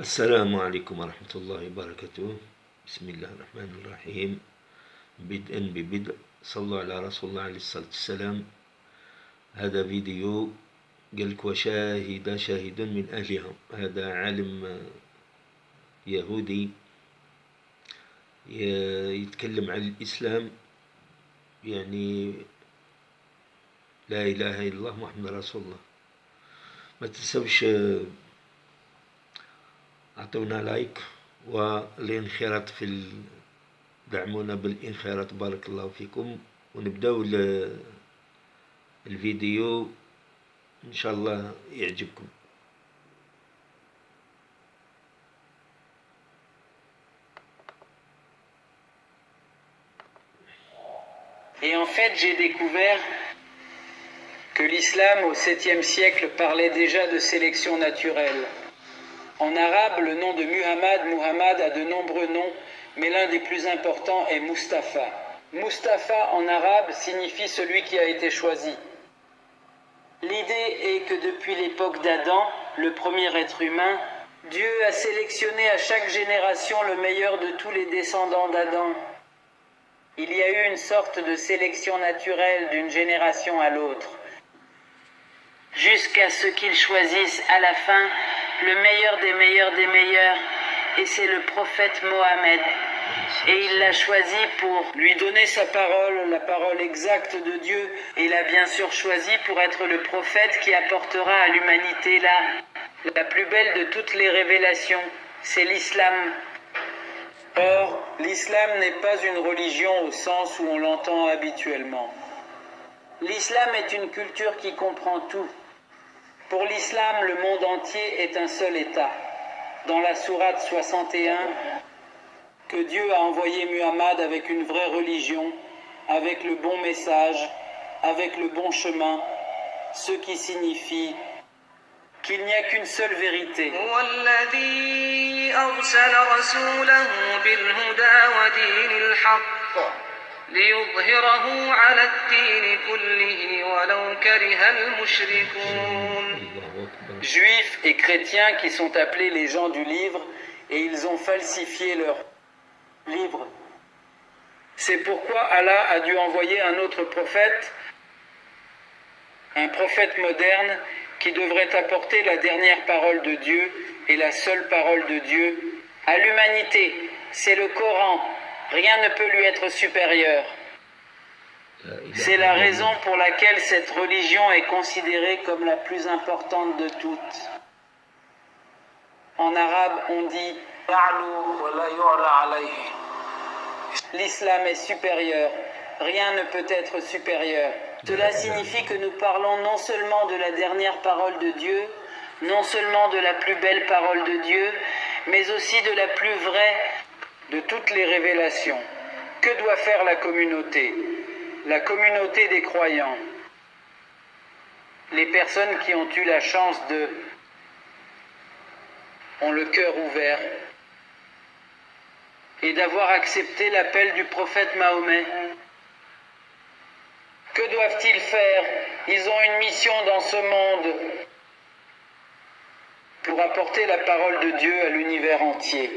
السلام عليكم ورحمة الله وبركاته. بسم الله الرحمن الرحيم. بدءا ببدء، صلوا على رسول الله عليه الصلاة والسلام. هذا فيديو قالك وشاهد شاهد من أهلها. هذا عالم يهودي يتكلم عن الإسلام، يعني لا إله إلا الله محمد رسول الله. ما تنسوش أعطونا لايك والانخراط دعمونا بالانخراط، بارك الله فيكم. ونبداو الفيديو إن شاء الله يعجبكم. Et en fait, j'ai découvert que l'islam au 7e siècle parlait déjà de sélection naturelle. En arabe, le nom de Muhammad a de nombreux noms, mais l'un des plus importants est Mustapha. Mustapha en arabe signifie celui qui a été choisi. L'idée est que depuis l'époque d'Adam, le premier être humain, Dieu a sélectionné à chaque génération le meilleur de tous les descendants d'Adam. Il y a eu une sorte de sélection naturelle d'une génération à l'autre, jusqu'à ce qu'ils choisissent à la fin le meilleur des meilleurs des meilleurs, et c'est le prophète Mohammed. Et il l'a choisi pour lui donner sa parole, la parole exacte de Dieu. Et il l'a bien sûr choisi pour être le prophète qui apportera à l'humanité la plus belle de toutes les révélations, c'est l'islam. Or, l'islam n'est pas une religion au sens où on l'entend habituellement. L'islam est une culture qui comprend tout. Pour l'islam, le monde entier est un seul État. Dans la sourate 61, que Dieu a envoyé Muhammad avec une vraie religion, avec le bon message, avec le bon chemin, ce qui signifie qu'il n'y a qu'une seule vérité. Juifs et chrétiens qui sont appelés les gens du livre, et ils ont falsifié leur livre. C'est pourquoi Allah a dû envoyer un autre prophète, un prophète moderne, qui devrait apporter la dernière parole de Dieu et la seule parole de Dieu à l'humanité. C'est le Coran. Rien ne peut lui être supérieur. C'est la raison pour laquelle cette religion est considérée comme la plus importante de toutes. En arabe, on dit l'islam est supérieur. Rien ne peut être supérieur. Cela signifie que nous parlons non seulement de la dernière parole de Dieu, non seulement de la plus belle parole de Dieu, mais aussi de la plus vraie de toutes les révélations. Que doit faire la communauté? La communauté des croyants, les personnes qui ont eu la chance ont le cœur ouvert et d'avoir accepté l'appel du prophète Mahomet. Que doivent-ils faire? Ils ont une mission dans ce monde pour apporter la parole de Dieu à l'univers entier.